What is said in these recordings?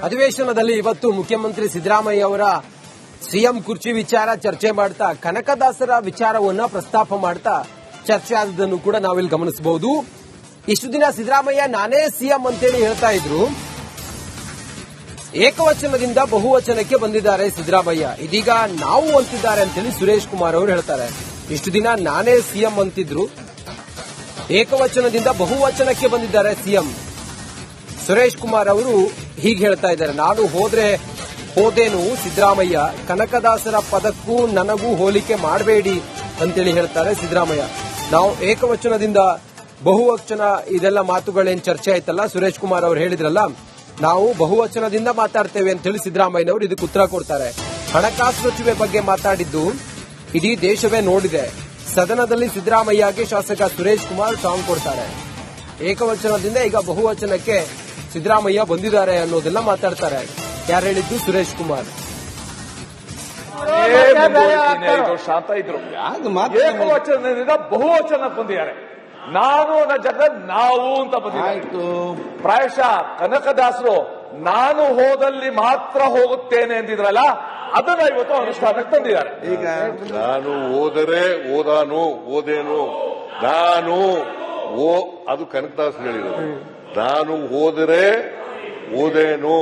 ಅಧಿವೇಶನದಲ್ಲಿ ಇವತ್ತು ಮುಖ್ಯಮಂತ್ರಿ ಸಿದ್ದರಾಮಯ್ಯ ಅವರ ಸಿಎಂ ಕುರ್ಚಿ ವಿಚಾರ ಚರ್ಚೆ ಮಾಡ್ತಾ ಕನಕದಾಸರ ವಿಚಾರವನ್ನ ಪ್ರಸ್ತಾಪ ಮಾಡ್ತಾ ಚರ್ಚೆ ಆದದನ್ನು ಕೂಡ ನಾವಿಲ್ಲಿ ಗಮನಿಸಬಹುದು. ಇಷ್ಟು ದಿನ ಸಿದ್ದರಾಮಯ್ಯ ನಾನೇ ಸಿಎಂ ಅಂತೇಳಿ ಹೇಳ್ತಾ ಇದ್ರು. ಏಕವಚನದಿಂದ ಬಹುವಚನಕ್ಕೆ ಬಂದಿದ್ದಾರೆ ಸಿದ್ದರಾಮಯ್ಯ. ಇದೀಗ ನಾವು ಅಂತಿದ್ದಾರೆ ಅಂತೇಳಿ ಸುರೇಶ್ ಕುಮಾರ್ ಅವರು ಹೇಳ್ತಾರೆ. ಇಷ್ಟು ದಿನ ನಾನೇ ಸಿಎಂ ಅಂತಿದ್ರು, ಏಕವಚನದಿಂದ ಬಹುವಚನಕ್ಕೆ ಬಂದಿದ್ದಾರೆ ಸಿಎಂ. ಸುರೇಶ್ ಕುಮಾರ್ ಅವರು ಹೀಗೆ ಹೇಳ್ತಾ ಇದ್ದಾರೆ, ನಾನು ಹೋದೇನು ಸಿದ್ದರಾಮಯ್ಯ, ಕನಕದಾಸರ ಪದಕ್ಕೂ ನನಗೂ ಹೋಲಿಕೆ ಮಾಡಬೇಡಿ ಅಂತೇಳಿ ಹೇಳ್ತಾರೆ ಸಿದ್ದರಾಮಯ್ಯ. ನಾವು ಏಕವಚನದಿಂದ ಬಹುವಚನ ಇದೆಲ್ಲ ಮಾತುಗಳೇನು ಚರ್ಚೆ ಆಯ್ತಲ್ಲ, ಸುರೇಶ್ ಕುಮಾರ್ ಅವರು ಹೇಳಿದ್ರಲ್ಲ, ನಾವು ಬಹುವಚನದಿಂದ ಮಾತಾಡ್ತೇವೆ ಅಂತೇಳಿ ಸಿದ್ದರಾಮಯ್ಯನವರು ಇದಕ್ಕೆ ಉತ್ತರ ಕೊಡ್ತಾರೆ. ಹಣಕಾಸು ಸಚಿವೆ ಬಗ್ಗೆ ಮಾತಾಡಿದ್ದು ಇಡೀ ದೇಶವೇ ನೋಡಿದೆ. ಸದನದಲ್ಲಿ ಸಿದ್ದರಾಮಯ್ಯಗೆ ಶಾಸಕ ಸುರೇಶ್ ಕುಮಾರ್ ಟಾಂಗ್ ಕೊಡ್ತಾರೆ. ಏಕವಚನದಿಂದ ಈಗ ಬಹುವಚನಕ್ಕೆ ಸಿದ್ದರಾಮಯ್ಯ ಬಂದಿದ್ದಾರೆ ಅನ್ನೋದೆಲ್ಲ ಮಾತಾಡ್ತಾರೆ. ಯಾರು ಹೇಳಿದ್ದು? ಸುರೇಶ್ ಕುಮಾರ್. ಶಾಂತ ಇದ್ರು, ಏಕವಚನದಿಂದ ಬಹುವಚನ ಬಂದಿದ್ದಾರೆ. ನಾನು ಅನ್ನೋ ಜಾಗ ನಾವು ಅಂತ ಬಂದಿದ್ದು. ಪ್ರಾಯಶಃ ಕನಕದಾಸರು ನಾನು ಹೋದಲ್ಲಿ ಮಾತ್ರ ಹೋಗುತ್ತೇನೆ ಅಂದಿದ್ರಲ್ಲ, ಅದನ್ನ ಇವತ್ತು ಅನುಷ್ಠಾನಕ್ಕೆ ತಂದಿದ್ದಾರೆ. ಈಗ ನಾನು ಹೋದರೆ ಓದೇನು, ನಾನು ಅದು ಕನಕದಾಸರು ಹೇಳಿರೋದು. ನಾನು ಹೋದರೆ ಓದೇನು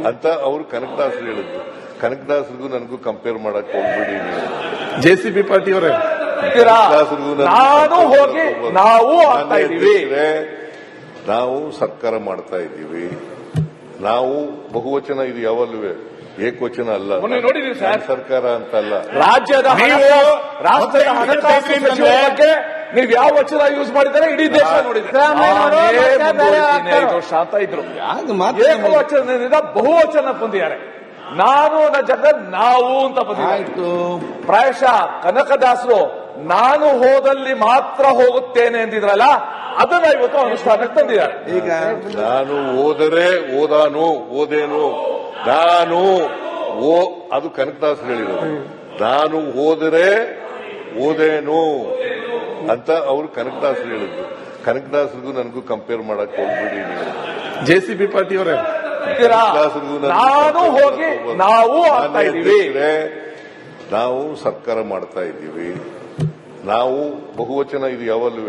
ಅಂತ ಅವರು ಕನಕದಾಸರು ಹೇಳಿದ್ರು. ಕನಕದಾಸರಿಗೂ ನನಗೂ ಕಂಪೇರ್ ಮಾಡಕ್ ಹೋಗ್ಬಿಡಿ ನೀವು. ಜೆಸಿಬಿ ಪಾರ್ಟಿಯವರೇ, ನಾನು ಹೋಗಿ ನಾವು ಆಗ್ತಾ ಇದೀವಿ, ನಾವು ಸರ್ಕಾರ ಮಾಡ್ತಾ ಇದ್ದೀವಿ. ನಾವು ಬಹುವಚನ ಇದು ಯಾವಲ್ಲೂ ಏಕವಚನ ಅಲ್ಲ. ನೋಡಿದೀವಿ ಸರ್, ಸರ್ಕಾರ ಅಂತ ಅಲ್ಲ. ರಾಜ್ಯದ ರಾಷ್ಟ್ರದ ಹಣಕಾಸು ಸಚಿವರ ಬಗ್ಗೆ ನೀವು ಯಾವ ವಚನ ಯೂಸ್ ಮಾಡಿದ್ದಾರೆ ಇಡೀ ದೇಶ ನೋಡಿದ್ರೆ. ಶಾಂತ ಇದ್ರು, ಏಕವಚನದಿಂದ ಬಹುವಚನ ಬಂದಿದ್ದಾರೆ. ನಾನು ಅನ್ನೋ ಜಾಗ ನಾವು ಅಂತ ಬಂದಿದ್ದು. ಪ್ರಾಯಶಃ ಕನಕದಾಸರು ನಾನು ಹೋದಲ್ಲಿ ಮಾತ್ರ ಹೋಗುತ್ತೇನೆ ಅಂದಿದ್ರಲ್ಲ, ಅದನ್ನ ಇವತ್ತು ಅನುಷ್ಠಾನಕ್ಕೆ ತಂದಿದ್ದಾರೆ. ಈಗ ನಾನು ಹೋದರೆ ಓದೇನು, ನಾನು ಅದು ಕನಕದಾಸರು ಹೇಳಿರೋದು. ನಾನು ಹೋದರೆ ಓದೇನು ಅಂತ ಅವರು ಕನಕದಾಸರು ಹೇಳಿದ್ರು. ಕನಕದಾಸರಿಗೂ ನನಗೂ ಕಂಪೇರ್ ಮಾಡಕ್ ಹೋಗ್ಬಿಡಿ ನೀವು. ಜೆಸಿಬಿ ಪಾರ್ಟಿಯವರೇ, ನಾನು ಹೋಗಿ ನಾವು ಆಗ್ತಾ ಇದೀವಿ, ನಾವು ಸರ್ಕಾರ ಮಾಡ್ತಾ ಇದ್ದೀವಿ. ನಾವು ಬಹುವಚನ ಇದು ಯಾವಲ್ಲೂ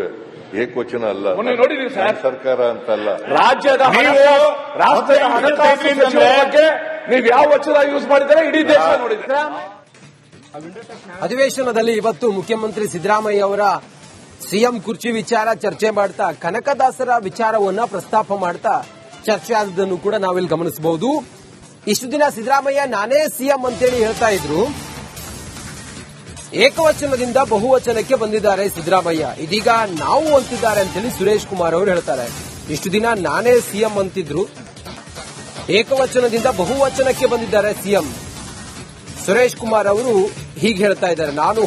ಏಕವಚನ ಅಲ್ಲ. ನೋಡಿದೀವಿ ಸರ್, ಸರ್ಕಾರ ಅಂತ ಅಲ್ಲ. ರಾಜ್ಯದ ರಾಷ್ಟ್ರದ ಹಣಕಾಸು ಸಚಿವರ ಬಗ್ಗೆ ನೀವು ಯಾವ ವಚನ ಯೂಸ್ ಮಾಡಿದ್ದಾರೆ ಇಡೀ ದೇಶ ನೋಡಿದ್ರೆ. ಅಧಿವೇಶನದಲ್ಲಿ ಇವತ್ತು ಮುಖ್ಯಮಂತ್ರಿ ಸಿದ್ದರಾಮಯ್ಯ ಅವರ ಸಿಎಂ ಕುರ್ಚಿ ವಿಚಾರ ಚರ್ಚೆ ಮಾಡ್ತಾ ಕನಕದಾಸರ ವಿಚಾರವನ್ನ ಪ್ರಸ್ತಾಪ ಮಾಡ್ತಾ ಚರ್ಚೆ ಆದದನ್ನು ಕೂಡ ನಾವಿಲ್ಲಿ ಗಮನಿಸಬಹುದು. ಇಷ್ಟು ದಿನ ಸಿದ್ದರಾಮಯ್ಯ ನಾನೇ ಸಿಎಂ ಅಂತೇಳಿ ಹೇಳ್ತಾ ಇದ್ರು, ಏಕವಚನದಿಂದ ಬಹುವಚನಕ್ಕೆ ಬಂದಿದ್ದಾರೆ ಸಿದ್ದರಾಮಯ್ಯ. ಇದೀಗ ನಾವು ಅಂತಿದ್ದಾರೆ ಅಂತೇಳಿ ಸುರೇಶ್ ಕುಮಾರ್ ಅವರು ಹೇಳ್ತಾರೆ. ಇಷ್ಟು ದಿನ ನಾನೇ ಸಿಎಂ ಅಂತಿದ್ರು, ಏಕವಚನದಿಂದ ಬಹುವಚನಕ್ಕೆ ಬಂದಿದ್ದಾರೆ ಸಿಎಂ. ಸುರೇಶ್ ಕುಮಾರ್ ಅವರು ಹೀಗೆ ಹೇಳ್ತಾ ಇದ್ದಾರೆ, ನಾನು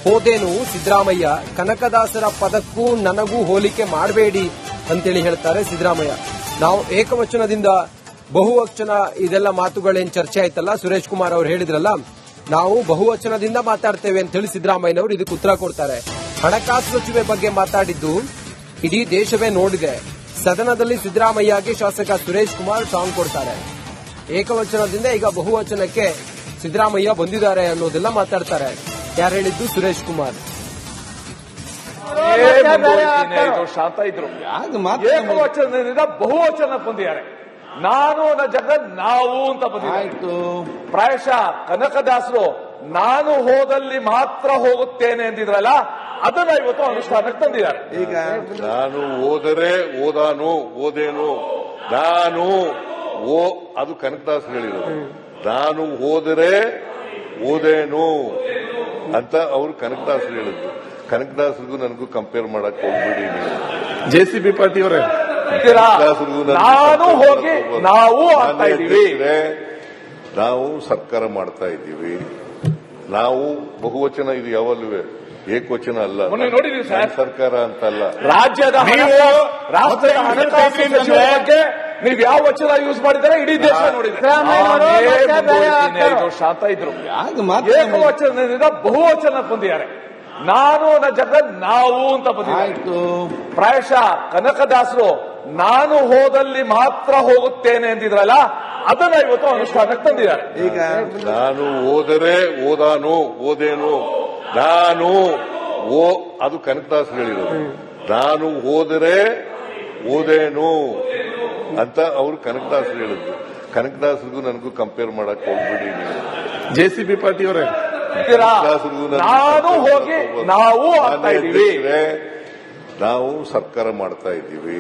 ಹೋದೇನು ಸಿದ್ದರಾಮಯ್ಯ, ಕನಕದಾಸರ ಪದಕ್ಕೂ ನನಗೂ ಹೋಲಿಕೆ ಮಾಡಬೇಡಿ ಅಂತೇಳಿ ಹೇಳ್ತಾರೆ ಸಿದ್ದರಾಮಯ್ಯ. ನಾವು ಏಕವಚನದಿಂದ ಬಹುವಚನ ಇದೆಲ್ಲ ಮಾತುಗಳೇನು ಚರ್ಚೆ ಆಯ್ತಲ್ಲ, ಸುರೇಶ್ ಕುಮಾರ್ ಅವರು ಹೇಳಿದ್ರಲ್ಲ, ನಾವು ಬಹುವಚನದಿಂದ ಮಾತಾಡ್ತೇವೆ ಅಂತೇಳಿ ಸಿದ್ದರಾಮಯ್ಯನವರು ಇದಕ್ಕೆ ಉತ್ತರ ಕೊಡ್ತಾರೆ. ಹಣಕಾಸು ಸಚಿವೆ ಬಗ್ಗೆ ಮಾತಾಡಿದ್ದು ಇಡೀ ದೇಶವೇ ನೋಡಿದೆ. ಸದನದಲ್ಲಿ ಸಿದ್ದರಾಮಯ್ಯಗೆ ಶಾಸಕ ಸುರೇಶ್ ಕುಮಾರ್ ಟಾಂಗ್ ಕೊಡ್ತಾರೆ. ಏಕವಚನದಿಂದ ಈಗ ಬಹುವಚನಕ್ಕೆ ಸಿದ್ದರಾಮಯ್ಯ ಬಂದಿದ್ದಾರೆ ಅನ್ನೋದೆಲ್ಲ ಮಾತಾಡ್ತಾರೆ. ಯಾರು ಹೇಳಿದ್ದು? ಸುರೇಶ್ ಕುಮಾರ್. ಶಾಂತ ಇದ್ರು, ಏಕವಚನದಿಂದ ಬಹುವಚನ ಬಂದಿದ್ದಾರೆ. ನಾನು ಅನ್ನೋ ಜಾಗ ನಾವು ಅಂತ ಬಂದಿದ್ದು. ಪ್ರಾಯಶಃ ಕನಕದಾಸರು ನಾನು ಹೋದಲ್ಲಿ ಮಾತ್ರ ಹೋಗುತ್ತೇನೆ ಅಂದಿದ್ರಲ್ಲ, ಅದನ್ನ ಇವತ್ತು ಅನುಷ್ಠಾನಕ್ಕೆ ತಂದಿದ್ದಾರೆ. ಈಗ ನಾನು ಹೋದರೆ ಓದೇನು, ನಾನು ಅದು ಕನಕದಾಸರು ಹೇಳಿರೋದು. ನಾನು ಹೋದರೆ ಓದೇನು ಅಂತ ಅವರು ಕನಕದಾಸರು ಹೇಳಿದ್ರು. ಕನಕದಾಸರಿಗೂ ನನಗೂ ಕಂಪೇರ್ ಮಾಡಕ್ ಹೋಗ್ಬಿಡಿ ನೀವು. ಜೆಸಿಬಿ ಪಾರ್ಟಿಯವರೇ, ನಾನು ಹೋಗಿ ನಾವು ಆಗ್ತಾ ಇದೀವಿ, ನಾವು ಸರ್ಕಾರ ಮಾಡ್ತಾ ಇದ್ದೀವಿ. ನಾವು ಬಹುವಚನ ಇದು ಯಾವಲ್ಲೂ ಏಕವಚನ ಅಲ್ಲ. ನೋಡಿದೀವಿ ಸರ್, ಸರ್ಕಾರ ಅಂತ ಅಲ್ಲ. ರಾಜ್ಯದ ರಾಷ್ಟ್ರದ ಹಣಕಾಸು ಸಚಿವರ ಬಗ್ಗೆ ನೀವು ಯಾವ ವಚನ ಯೂಸ್ ಮಾಡಿದ್ದಾರೆ ಇಡೀ ದೇಶ ನೋಡಿದ್ರೆ. ಶಾಂತ ಇದ್ರು, ಏಕವಚನದಿಂದ ಬಹುವಚನ ಬಂದಿದ್ದಾರೆ. ನಾನು ಅನ್ನೋ ಜಾಗ ನಾವು ಅಂತ ಬಂದಿದ್ದು. ಪ್ರಾಯಶಃ ಕನಕದಾಸರು ನಾನು ಹೋದಲ್ಲಿ ಮಾತ್ರ ಹೋಗುತ್ತೇನೆ ಅಂತಿದ್ರಲ್ಲ ಅದನ್ನ ಇವತ್ತು ಅನುಷ್ಠಾನಕ್ಕೆ ತಂದಿದ್ದಾರೆ. ಈಗ ನಾನು ಹೋದರೆ ಓದಾನು ಓದೇನು ನಾನು ಅದು ಕನಕದಾಸ್ ಹೇಳಿರೋದು. ನಾನು ಹೋದರೆ ಓದೇನು ಅಂತ ಅವರು ಕನಕದಾಸ್ ಹೇಳಿದ್ರು. ಕನಕದಾಸರಿಗೂ ನನಗೂ ಕಂಪೇರ್ ಮಾಡಕ್ ಹೋಗ್ಬಿಡಿ ನೀವು. ಜೆಸಿಬಿ ಪಾರ್ಟಿ ಅವರೇ, ನಾನು ಹೋಗಿ ನಾವು ಆಗ್ತಾ ಇದೀವಿ. ನಾವು ಸರ್ಕಾರ ಮಾಡ್ತಾ ಇದ್ದೀವಿ.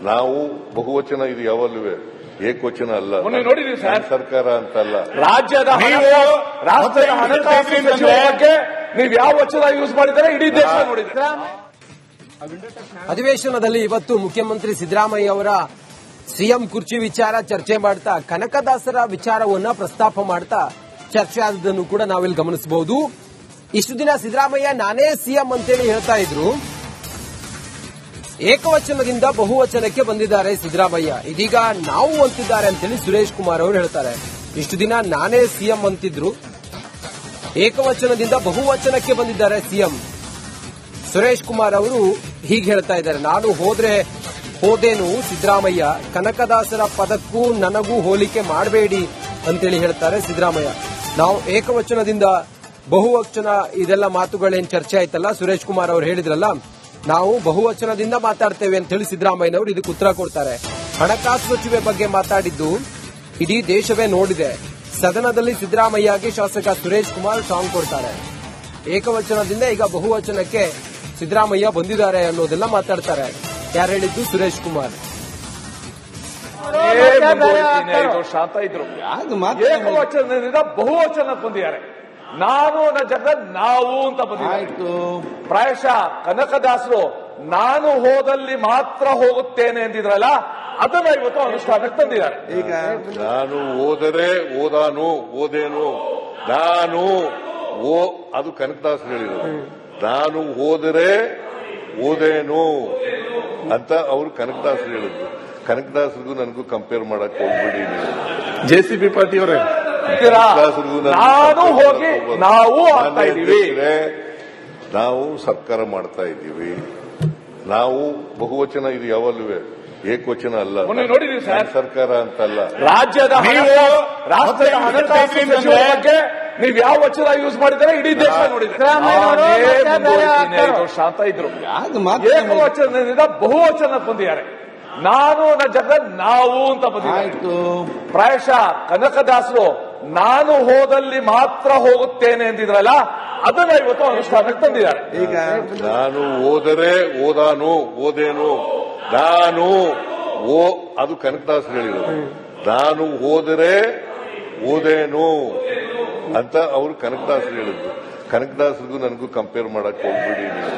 ನಾವು ಬಹುವಚನ ಇದು ಯಾವಲ್ಲೂ ಏಕವಚನ ಅಲ್ಲ. ನೋಡಿದೀವಿ ಸರ್, ಸರ್ಕಾರ ಅಂತಲ್ಲ. ರಾಜ್ಯದ ರಾಷ್ಟ್ರದ ಹಣಕಾಸು ಸಚಿವರ ಬಗ್ಗೆ ನೀವು ಯಾವ ವಚನ ಯೂಸ್ ಮಾಡಿದರೆ ಇಡೀ ದೇಶ ನೋಡಿದ್ರೆ. ಅಧಿವೇಶನದಲ್ಲಿ ಇವತ್ತು ಮುಖ್ಯಮಂತ್ರಿ ಸಿದ್ದರಾಮಯ್ಯ ಅವರ ಸಿಎಂ ಕುರ್ಚಿ ವಿಚಾರ ಚರ್ಚೆ ಮಾಡ್ತಾ ಕನಕದಾಸರ ವಿಚಾರವನ್ನ ಪ್ರಸ್ತಾಪ ಮಾಡ್ತಾ ಚರ್ಚೆ ಆದದನ್ನು ಕೂಡ ನಾವಿಲ್ಲಿ ಗಮನಿಸಬಹುದು. ಇಷ್ಟು ದಿನ ಸಿದ್ದರಾಮಯ್ಯ ನಾನೇ ಸಿಎಂ ಅಂತೇಳಿ ಹೇಳ್ತಾ ಇದ್ರು. ಏಕವಚನದಿಂದ ಬಹುವಚನಕ್ಕೆ ಬಂದಿದ್ದಾರೆ ಸಿದ್ದರಾಮಯ್ಯ. ಇದೀಗ ನಾವು ಅಂತಿದ್ದಾರೆ ಅಂತೇಳಿ ಸುರೇಶ್ ಕುಮಾರ್ ಅವರು ಹೇಳ್ತಾರೆ. ಇಷ್ಟು ದಿನ ನಾನೇ ಸಿಎಂ ಅಂತಿದ್ರು, ಏಕವಚನದಿಂದ ಬಹುವಚನಕ್ಕೆ ಬಂದಿದ್ದಾರೆ ಸಿಎಂ. ಸುರೇಶ್ ಕುಮಾರ್ ಅವರು ಹೀಗೆ ಹೇಳ್ತಾ ಇದ್ದಾರೆ, ನಾನು ಹೋದೇನು ಸಿದ್ದರಾಮಯ್ಯ, ಕನಕದಾಸರ ಪದಕ್ಕೂ ನನಗೂ ಹೋಲಿಕೆ ಮಾಡಬೇಡಿ ಅಂತೇಳಿ ಹೇಳ್ತಾರೆ ಸಿದ್ದರಾಮಯ್ಯ. ನಾವು ಏಕವಚನದಿಂದ ಬಹುವಚನ ಇದೆಲ್ಲ ಮಾತುಗಳೇನು ಚರ್ಚೆ ಆಯ್ತಲ್ಲ, ಸುರೇಶ್ ಕುಮಾರ್ ಅವರು ಹೇಳಿದ್ರಲ್ಲ, ನಾವು ಬಹುವಚನದಿಂದ ಮಾತಾಡ್ತೇವೆ ಅಂತ ಹೇಳಿ ಸಿದ್ದರಾಮಯ್ಯನವರು ಇದಕ್ಕೆ ಉತ್ತರ ಕೊಡ್ತಾರೆ. ಹಣಕಾಸು ಸಚಿವೆ ಬಗ್ಗೆ ಮಾತಾಡಿದ್ದು ಇಡೀ ದೇಶವೇ ನೋಡಿದೆ. ಸದನದಲ್ಲಿ ಸಿದ್ದರಾಮಯ್ಯಗೆ ಶಾಸಕ ಸುರೇಶ್ ಕುಮಾರ್ ಸಾಂಗ್ ಕೊಡ್ತಾರೆ. ಏಕವಚನದಿಂದ ಈಗ ಬಹುವಚನಕ್ಕೆ ಸಿದ್ದರಾಮಯ್ಯ ಬಂದಿದ್ದಾರೆ ಅನ್ನೋದೆಲ್ಲ ಮಾತಾಡ್ತಾರೆ. ಯಾರು ಹೇಳಿದ್ದು? ಸುರೇಶ್ ಕುಮಾರ್. ಶಾಂತ ಇದ್ರು, ಏಕವಚನದಿಂದ ಬಹುವಚನಕ್ಕೆ ಬಂದಿದ್ದಾರೆ. ನಾನು ನನ್ನ ಜಗತ್ ನಾವು ಅಂತ ಬಂದಿದ್ದಾರೆ. ಪ್ರಾಯಶಃ ಕನಕದಾಸರು ನಾನು ಹೋದಲ್ಲಿ ಮಾತ್ರ ಹೋಗುತ್ತೇನೆ ಅಂತಿದ್ರಲ್ಲ ಅದನ್ನ ಇವತ್ತು ಅನುಷ್ಠಾನಕ್ಕೆ ತಂದಿದ್ದಾರೆ. ಈಗ ನಾನು ಹೋದರೆ ಓದಾನು ಓದೇನು ನಾನು ಅದು ಕನಕದಾಸ್ ಹೇಳಿರೋದು. ನಾನು ಹೋದರೆ ಓದೇನು ಅಂತ ಅವರು ಕನಕದಾಸ್ ಹೇಳಿದ್ರು. ಕನಕದಾಸರಿಗೂ ನನಗೂ ಕಂಪೇರ್ ಮಾಡಕ್ ಹೋಗ್ಬಿಡಿ ನೀವು. ಜೆಸಿಬಿ ಪಾರ್ಟಿ ಅವರೇ, ನಾನು ಹೋಗಿ ನಾವು ಆಗ್ತಾ ಇದೀವಿ. ನಾವು ಸರ್ಕಾರ ಮಾಡ್ತಾ ಇದ್ದೀವಿ. ನಾವು ಬಹುವಚನ ಇದು ಯಾವಲ್ಲೂ ಏಕವಚನ ಅಲ್ಲ. ನೋಡಿದೀವಿ ಸರ್, ಸರ್ಕಾರ ಅಂತಲ್ಲ. ರಾಜ್ಯದ ರಾಷ್ಟ್ರದ ಹಣಕಾಸು ಸಚಿವರ ಬಗ್ಗೆ ನೀವು ಯಾವ ವಚನ ಯೂಸ್ ಮಾಡಿದರೆ ಇಡೀ ದೇಶ ನೋಡಿದ್ರೆ. ಶಾಂತ ಇದ್ರು, ಏಕವಚನದಿಂದ ಬಹುವಚನಕ್ಕೆ ಬಂದಿದ್ದಾರೆ. ನಾನು ನನ್ನ ಜಗತ್ ನಾವು ಅಂತ ಬಂದಿದ್ದಾರೆ. ಪ್ರಾಯಶಃ ಕನಕದಾಸರು ನಾನು ಹೋದಲ್ಲಿ ಮಾತ್ರ ಹೋಗುತ್ತೇನೆ ಅಂತಿದ್ರಲ್ಲ ಅದನ್ನ ಇವತ್ತು ಅನುಷ್ಠಾನಕ್ಕೆ ತಂದಿದ್ದಾರೆ. ಈಗ ನಾನು ಹೋದರೆ ಓದಾನು ಓದೇನು ನಾನು ಅದು ಕನಕದಾಸ್ ಹೇಳಿರೋದು. ನಾನು ಹೋದರೆ ಓದೇನು ಅಂತ ಅವರು ಕನಕದಾಸ್ ಹೇಳಿದ್ರು. ಕನಕದಾಸರಿಗೂ ನನಗೂ ಕಂಪೇರ್ ಮಾಡಕ್ ಹೋಗ್ಬಿಡಿ ನೀವು.